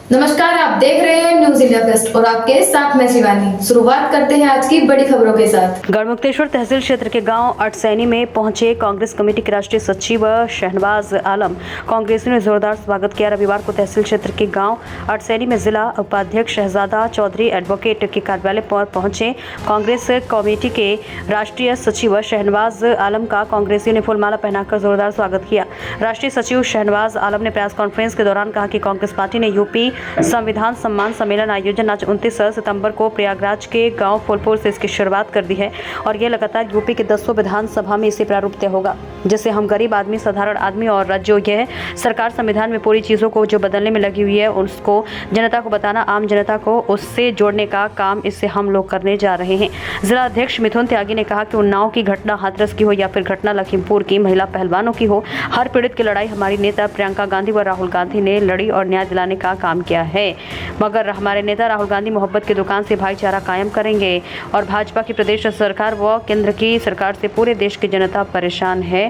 नमस्कार, आप देख रहे हैं न्यूज इंडिया फर्स्ट और आपके साथ मैं शिवानी। शुरुआत करते हैं आज की बड़ी खबरों के साथ। गढ़मुक्तेश्वर तहसील क्षेत्र के गांव अटसैनी में पहुंचे कांग्रेस कमेटी के राष्ट्रीय सचिव शहनवाज आलम। कांग्रेसियों ने जोरदार स्वागत किया। रविवार को तहसील क्षेत्र के गांव अटसैनी में जिला उपाध्यक्ष शहजादा चौधरी एडवोकेट के कार्यालय पर पहुंचे कांग्रेस कमेटी के राष्ट्रीय सचिव शहनवाज आलम का कांग्रेसियों ने फूलमाला पहनाकर जोरदार स्वागत किया। राष्ट्रीय सचिव शहनवाज आलम ने प्रेस कॉन्फ्रेंस के दौरान कहा कि कांग्रेस पार्टी ने यूपी संविधान सम्मान सम्मेलन आयोजन आज 29 सितंबर को प्रयागराज के गांव फूलपुर से इसकी शुरुआत कर दी है और यह लगातार यूपी के 10 विधानसभा में इसे प्रारूप तय होगा, जिससे हम गरीब आदमी, साधारण आदमी और जो यह सरकार संविधान में पूरी चीजों को जो बदलने में लगी हुई है उसको जनता को बताना, आम जनता को उससे जोड़ने का काम इससे हम लोग करने जा रहे हैं। जिला अध्यक्ष मिथुन त्यागी ने कहा कि उन्नाव की घटना हाथरस की हो या फिर घटना लखीमपुर की महिला पहलवानों की हो, हर पीड़ित की लड़ाई हमारी नेता प्रियंका गांधी व राहुल गांधी ने लड़ी और न्याय दिलाने का काम किया है। मगर हमारे नेता राहुल गांधी मोहब्बत की दुकान से भाईचारा कायम करेंगे और भाजपा की प्रदेश सरकार व केंद्र की सरकार से पूरे देश की जनता परेशान है।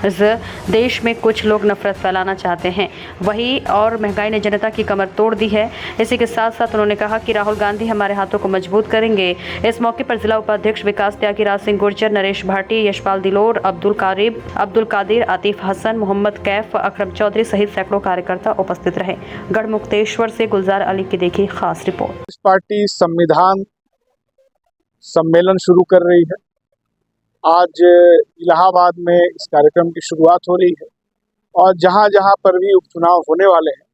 इस देश में कुछ लोग नफरत फैलाना चाहते हैं, वही और महंगाई ने जनता की कमर तोड़ दी है। इसी के साथ साथ उन्होंने कहा कि राहुल गांधी हमारे हाथों को मजबूत करेंगे। इस मौके पर जिला उपाध्यक्ष विकास त्यागी, राज सिंह गुर्जर, नरेश भाटी, यशपाल दिलोर, अब्दुल कादिर, आतिफ हसन, मोहम्मद कैफ, अकरम चौधरी सहित सैकड़ों कार्यकर्ता उपस्थित रहे। गढ़मुक्तेश्वर से गुलजार अली की देखी खास रिपोर्ट। इस पार्टी संविधान सम्मेलन शुरू कर रही है। आज इलाहाबाद में इस कार्यक्रम की शुरुआत हो रही है और जहां जहां पर भी उपचुनाव होने वाले हैं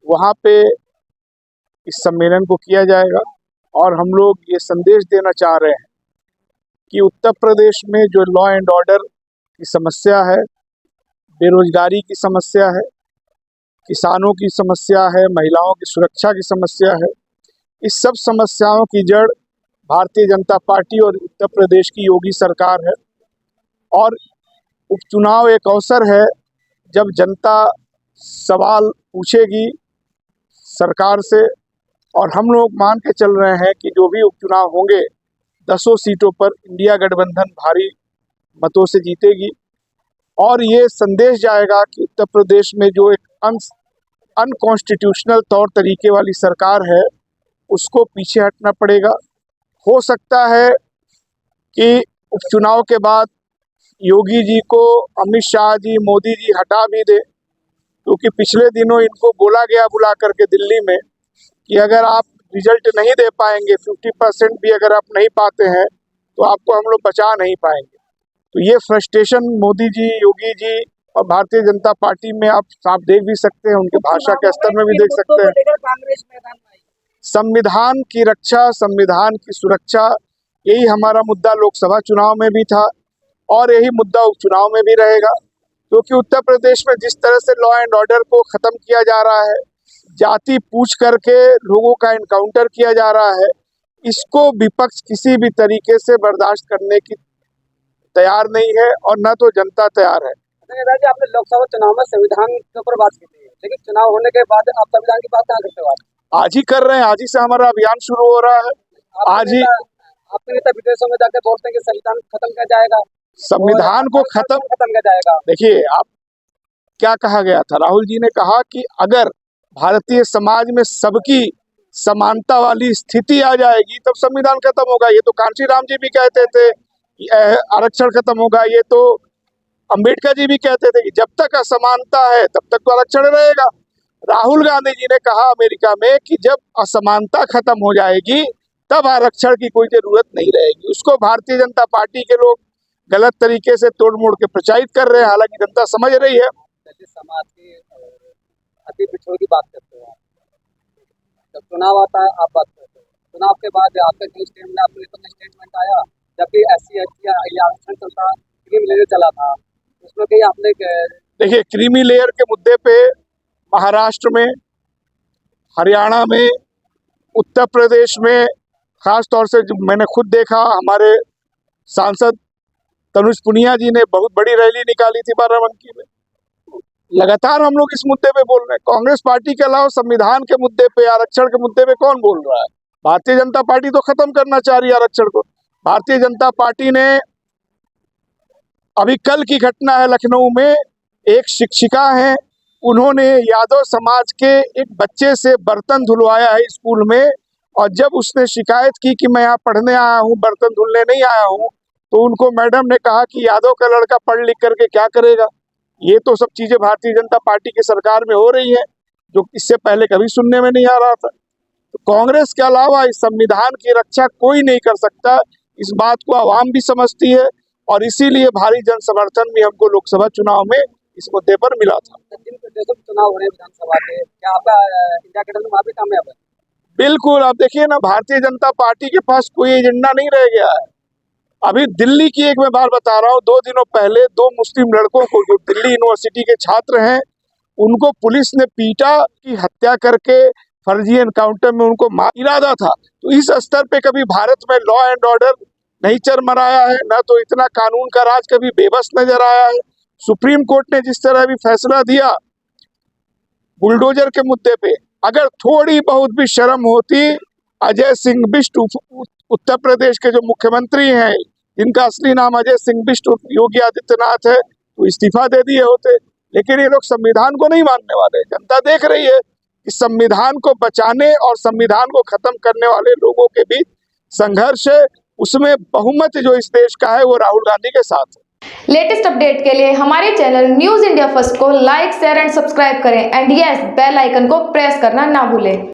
वहां पे इस सम्मेलन को किया जाएगा। और हम लोग ये संदेश देना चाह रहे हैं कि उत्तर प्रदेश में जो लॉ एंड ऑर्डर की समस्या है, बेरोजगारी की समस्या है, किसानों की समस्या है, महिलाओं की सुरक्षा की समस्या है, इस सब समस्याओं की जड़ भारतीय जनता पार्टी और उत्तर प्रदेश की योगी सरकार है। और उपचुनाव एक अवसर है जब जनता सवाल पूछेगी सरकार से, और हम लोग मान के चल रहे हैं कि जो भी उपचुनाव होंगे 10 सीटों पर इंडिया गठबंधन भारी मतों से जीतेगी। और ये संदेश जाएगा कि उत्तर प्रदेश में जो एक अनकॉन्स्टिट्यूशनल तौर तरीके वाली सरकार है उसको पीछे हटना पड़ेगा। हो सकता है कि उपचुनाव के बाद योगी जी को अमित शाह जी, मोदी जी हटा भी दे, क्योंकि पिछले दिनों इनको बोला गया बुला करके दिल्ली में कि अगर आप रिजल्ट नहीं दे पाएंगे, 50% भी अगर आप नहीं पाते हैं तो आपको हम लोग बचा नहीं पाएंगे। तो ये फ्रस्ट्रेशन मोदी जी, योगी जी और भारतीय जनता पार्टी में आप देख भी सकते हैं, उनके भाषा के स्तर में भी देख सकते हैं। संविधान की रक्षा, संविधान की सुरक्षा, यही हमारा मुद्दा लोकसभा चुनाव में भी था और यही मुद्दा उपचुनाव में भी रहेगा। क्योंकि उत्तर प्रदेश में जिस तरह से लॉ एंड ऑर्डर को खत्म किया जा रहा है, जाति पूछ करके लोगों का इनकाउंटर किया जा रहा है, इसको विपक्ष किसी भी तरीके से बर्दाश्त करने की तैयार नहीं है और न तो जनता तैयार है। आपने लोकसभा चुनाव में संविधान के ऊपर बात की थी, लेकिन चुनाव होने के बाद आप संविधान की बात कहाँ करते हो? आज ही कर रहे हैं, आज ही से हमारा अभियान शुरू हो रहा है। आज ही अपने नेता विदेशों में जाकर बोलते हैं कि संविधान खत्म किया जाएगा, संविधान को खत्म किया जाएगा। देखिए, आप क्या कहा गया था, राहुल जी ने कहा कि अगर भारतीय समाज में सबकी समानता वाली स्थिति आ जाएगी तब संविधान खत्म होगा। ये तो कांची राम जी भी कहते थे आरक्षण खत्म होगा, ये तो अंबेडकर जी भी कहते थे कि जब तक असमानता है तब तक तो आरक्षण रहेगा। राहुल गांधी जी ने कहा अमेरिका में कि जब असमानता खत्म हो जाएगी तब आरक्षण की कोई जरूरत नहीं रहेगी। उसको भारतीय जनता पार्टी के लोग गलत तरीके से तोड़ मोड़ के प्रचारित कर रहे हैं, हालांकि जनता समझ रही है। समाज के अति पिछड़ों की बात करते हैं, जब चुनाव आता है आप बात करते हैं, चुनाव के बाद आपका स्टेटमेंट आया, जबकि SC/ST आरक्षण चलता, क्रीमी लेयर चला था, उसमें कहीं आपने देखिए, क्रीमी लेयर के मुद्दे पे महाराष्ट्र में, हरियाणा में, उत्तर प्रदेश में खास तौर से मैंने खुद देखा, हमारे सांसद तनुज पुनिया जी ने बहुत बड़ी रैली निकाली थी बाराबंकी में। लगातार हम लोग इस मुद्दे पे बोल रहे हैं। कांग्रेस पार्टी के अलावा संविधान के मुद्दे पे, आरक्षण के मुद्दे पे कौन बोल रहा है? भारतीय जनता पार्टी तो खत्म करना चाह रही है आरक्षण को। भारतीय जनता पार्टी ने, अभी कल की घटना है लखनऊ में, एक शिक्षिका है, उन्होंने यादव समाज के एक बच्चे से बर्तन धुलवाया है स्कूल में, और जब उसने शिकायत की कि मैं यहाँ पढ़ने आया हूँ, बर्तन धुलने नहीं आया हूँ, तो उनको मैडम ने कहा कि यादव का लड़का पढ़ लिख करके क्या करेगा। ये तो सब चीजें भारतीय जनता पार्टी की सरकार में हो रही है, जो इससे पहले कभी सुनने में नहीं आ रहा था। तो कांग्रेस के अलावा इस संविधान की रक्षा कोई नहीं कर सकता, इस बात को आवाम भी समझती है, और इसीलिए भारी जन समर्थन भी हमको लोकसभा चुनाव में इस मुद्दे पर मिला था। जिन प्रदेशों में चुनाव हो रहे हैं विधानसभा के, क्या आपका इंडिया गठबंधन वहाँ भी कामयाब है? बिल्कुल, आप देखिए ना, भारतीय जनता पार्टी के पास कोई एजेंडा नहीं रह गया है। अभी दिल्ली की एक मैं बात बता रहा हूँ, 2 दिनों पहले 2 मुस्लिम लड़कों को, जो दिल्ली यूनिवर्सिटी के छात्र हैं, उनको पुलिस ने पीटा की हत्या करके फर्जी एनकाउंटर में उनको मार इरादा था। तो इस स्तर पे कभी भारत में लॉ एंड ऑर्डर नहीं चरमराया है, न तो इतना कानून का राज कभी बेबस नजर आया है। सुप्रीम कोर्ट ने जिस तरह भी फैसला दिया बुलडोजर के मुद्दे पे, अगर थोड़ी बहुत भी शर्म होती, अजय सिंह बिष्ट उत्तर प्रदेश के जो मुख्यमंत्री हैं, जिनका असली नाम अजय सिंह बिष्ट योगी आदित्यनाथ है, तो इस्तीफा दे दिए होते। लेकिन ये लोग संविधान को नहीं मानने वाले। जनता देख रही है कि संविधान को बचाने और संविधान को खत्म करने वाले लोगों के बीच संघर्ष है। उसमें बहुमत जो इस देश का है वो राहुल गांधी के साथ है। लेटेस्ट अपडेट के लिए हमारे चैनल न्यूज इंडिया फर्स्ट को लाइक, शेयर एंड सब्सक्राइब करें, एंड यस, बेल आइकन को प्रेस करना ना भूलें।